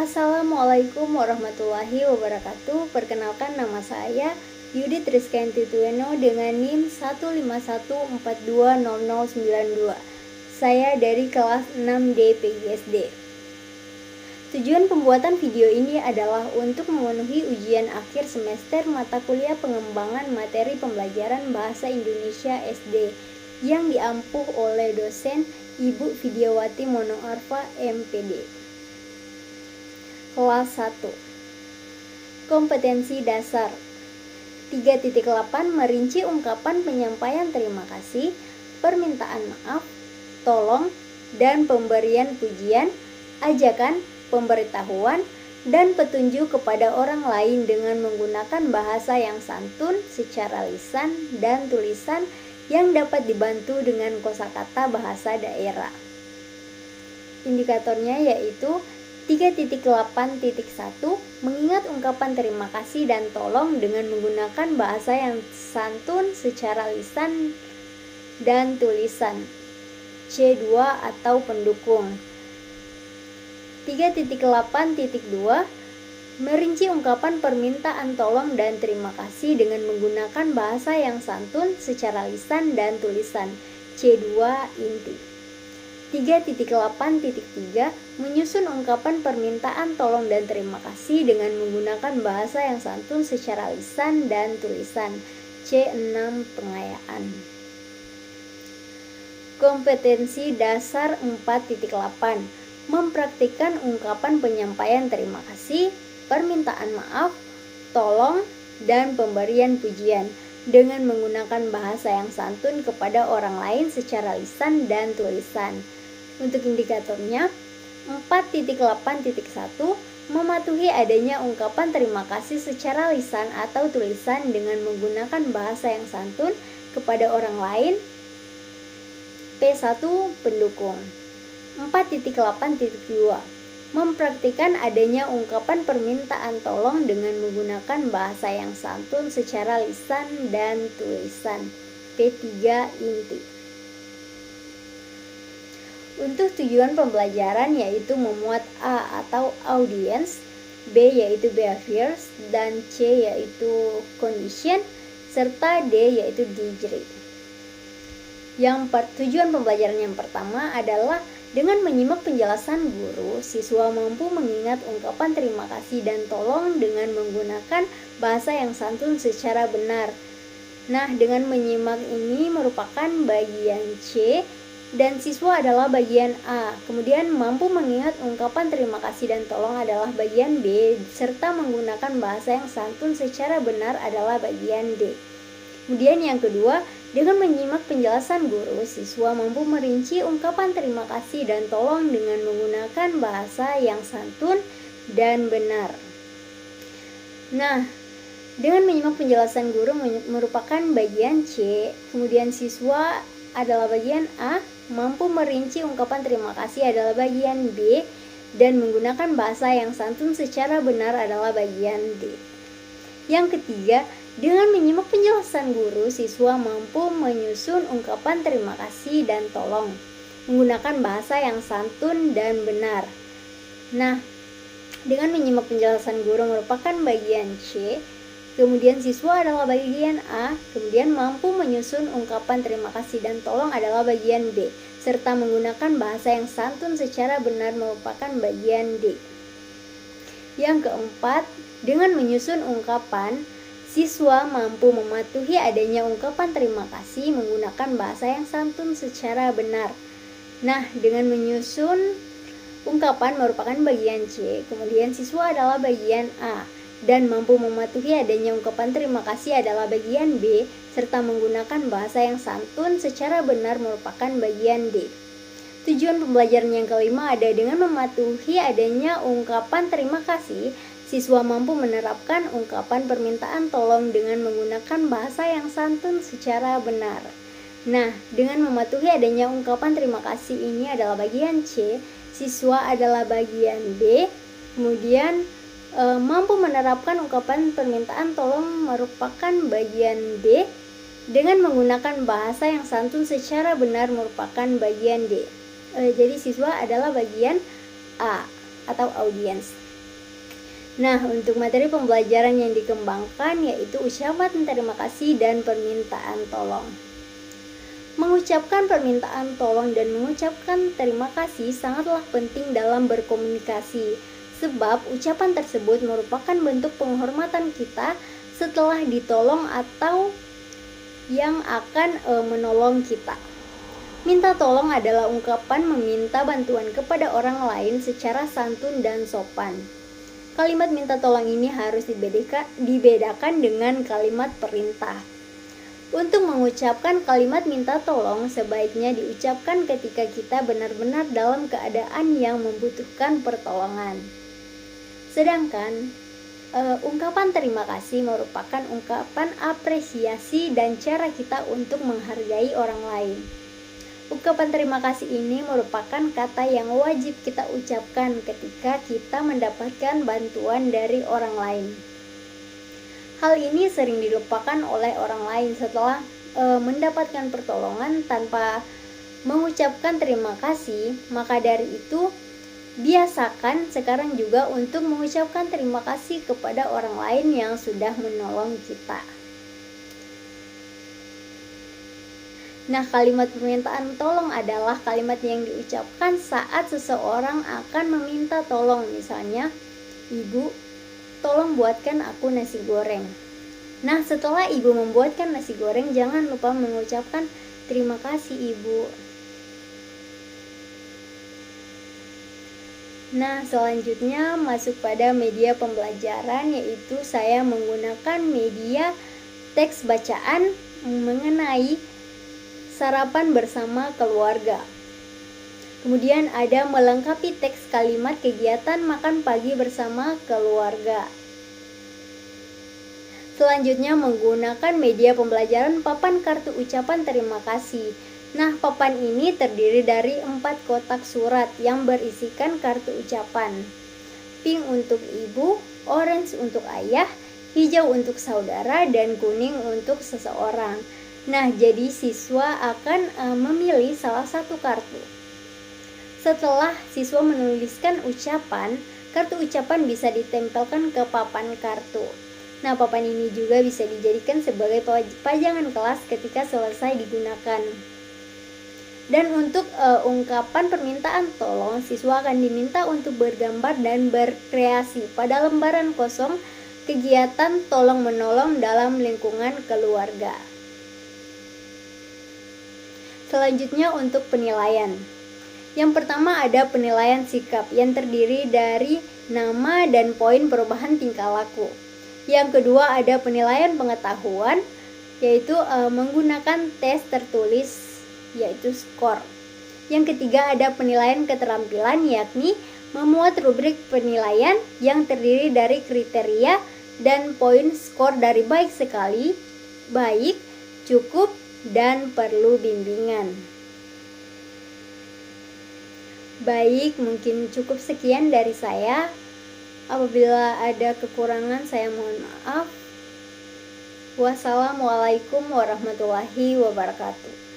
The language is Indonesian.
Assalamualaikum warahmatullahi wabarakatuh. Perkenalkan, nama saya Yudit Rizkyanti Tueno dengan NIM 151420092. Saya dari kelas 6D PGSD. Tujuan pembuatan video ini adalah untuk memenuhi ujian akhir semester mata kuliah pengembangan materi pembelajaran Bahasa Indonesia SD yang diampuh oleh dosen Ibu Vidyawati Monoarfa MPD. Kelas 1. Kompetensi dasar 3.8 merinci ungkapan penyampaian terima kasih, permintaan maaf, tolong, dan pemberian pujian, ajakan, pemberitahuan, dan petunjuk kepada orang lain dengan menggunakan bahasa yang santun secara lisan dan tulisan yang dapat dibantu dengan kosakata bahasa daerah. Indikatornya yaitu 3.8.1 mengingat ungkapan terima kasih dan tolong dengan menggunakan bahasa yang santun secara lisan dan tulisan. C2 atau pendukung. 3.8.2 merinci ungkapan permintaan tolong dan terima kasih dengan menggunakan bahasa yang santun secara lisan dan tulisan. C2 inti. 3.8.3 menyusun ungkapan permintaan tolong dan terima kasih dengan menggunakan bahasa yang santun secara lisan dan tulisan. C6 pengayaan. Kompetensi dasar 4.8 mempraktikkan ungkapan penyampaian terima kasih, permintaan maaf, tolong, dan pemberian pujian dengan menggunakan bahasa yang santun kepada orang lain secara lisan dan tulisan. Untuk indikatornya 4.8.1 mematuhi adanya ungkapan terima kasih secara lisan atau tulisan dengan menggunakan bahasa yang santun kepada orang lain. P1 pendukung. 4.8.2 mempraktikkan adanya ungkapan permintaan tolong dengan menggunakan bahasa yang santun secara lisan dan tulisan. P3 inti. Untuk tujuan pembelajaran yaitu memuat A atau audience, B yaitu behaviors, dan C yaitu condition, serta D yaitu degree. Tujuan pembelajaran yang pertama adalah dengan menyimak penjelasan guru, siswa mampu mengingat ungkapan terima kasih dan tolong dengan menggunakan bahasa yang santun secara benar. Nah, dengan menyimak ini merupakan bagian C dan siswa adalah bagian A. Kemudian mampu mengingat ungkapan terima kasih dan tolong adalah bagian B, serta menggunakan bahasa yang santun secara benar adalah bagian D. Kemudian yang kedua, dengan menyimak penjelasan guru, siswa mampu merinci ungkapan terima kasih dan tolong dengan menggunakan bahasa yang santun dan benar. Nah, dengan menyimak penjelasan guru merupakan bagian C, kemudian siswa adalah bagian A, mampu merinci ungkapan terima kasih adalah bagian B, dan menggunakan bahasa yang santun secara benar adalah bagian D. Yang ketiga, dengan menyimak penjelasan guru, siswa mampu menyusun ungkapan terima kasih dan tolong menggunakan bahasa yang santun dan benar. Nah, dengan menyimak penjelasan guru merupakan bagian C, kemudian siswa adalah bagian A, kemudian mampu menyusun ungkapan terima kasih dan tolong adalah bagian B, serta menggunakan bahasa yang santun secara benar merupakan bagian D. Yang keempat, dengan menyusun ungkapan, siswa mampu mematuhi adanya ungkapan terima kasih menggunakan bahasa yang santun secara benar. Nah, dengan menyusun ungkapan merupakan bagian C, kemudian siswa adalah bagian A, dan mampu mematuhi adanya ungkapan terima kasih adalah bagian B, serta menggunakan bahasa yang santun secara benar merupakan bagian D. Tujuan pembelajaran yang kelima ada dengan mematuhi adanya ungkapan terima kasih, siswa mampu menerapkan ungkapan permintaan tolong dengan menggunakan bahasa yang santun secara benar. Nah, dengan mematuhi adanya ungkapan terima kasih ini adalah bagian C, siswa adalah bagian B, kemudian mampu menerapkan ungkapan permintaan tolong merupakan bagian D, dengan menggunakan bahasa yang santun secara benar merupakan bagian D. Jadi siswa adalah bagian A atau audience. Nah, untuk materi pembelajaran yang dikembangkan yaitu ucapan terima kasih dan permintaan tolong. Mengucapkan permintaan tolong dan mengucapkan terima kasih sangatlah penting dalam berkomunikasi, sebab ucapan tersebut merupakan bentuk penghormatan kita setelah ditolong atau yang akan menolong kita. Minta tolong adalah ungkapan meminta bantuan kepada orang lain secara santun dan sopan. Kalimat minta tolong ini harus dibedakan dengan kalimat perintah. Untuk mengucapkan kalimat minta tolong sebaiknya diucapkan ketika kita benar-benar dalam keadaan yang membutuhkan pertolongan. Sedangkan ungkapan terima kasih merupakan ungkapan apresiasi dan cara kita untuk menghargai orang lain. Ungkapan terima kasih ini merupakan kata yang wajib kita ucapkan ketika kita mendapatkan bantuan dari orang lain. Hal ini sering dilupakan oleh orang lain setelah mendapatkan pertolongan tanpa mengucapkan terima kasih. Maka dari itu, biasakan sekarang juga untuk mengucapkan terima kasih kepada orang lain yang sudah menolong kita. Nah, kalimat permintaan tolong adalah kalimat yang diucapkan saat seseorang akan meminta tolong. Misalnya, "Ibu, tolong buatkan aku nasi goreng." Nah, setelah ibu membuatkan nasi goreng, jangan lupa mengucapkan terima kasih ibu. Nah, selanjutnya masuk pada media pembelajaran, yaitu saya menggunakan media teks bacaan mengenai sarapan bersama keluarga. Kemudian ada melengkapi teks kalimat kegiatan makan pagi bersama keluarga. Selanjutnya menggunakan media pembelajaran papan kartu ucapan terima kasih. Nah, papan ini terdiri dari 4 kotak surat yang berisikan kartu ucapan. Pink untuk ibu, orange untuk ayah, hijau untuk saudara, dan kuning untuk seseorang. Nah, jadi siswa akan memilih salah satu kartu. Setelah siswa menuliskan ucapan, kartu ucapan bisa ditempelkan ke papan kartu. Nah, papan ini juga bisa dijadikan sebagai pajangan kelas ketika selesai digunakan. Dan untuk ungkapan permintaan tolong, siswa akan diminta untuk bergambar dan berkreasi pada lembaran kosong kegiatan tolong-menolong dalam lingkungan keluarga. Selanjutnya untuk penilaian. Yang pertama ada penilaian sikap yang terdiri dari nama dan poin perubahan tingkah laku. Yang kedua ada penilaian pengetahuan, yaitu menggunakan tes tertulis, yaitu skor. Yang ketiga ada penilaian keterampilan, yakni memuat rubrik penilaian yang terdiri dari kriteria dan poin skor dari baik sekali, baik, cukup, dan perlu bimbingan. Baik, mungkin cukup sekian dari saya. Apabila ada kekurangan, saya mohon maaf. Wassalamualaikum warahmatullahi wabarakatuh.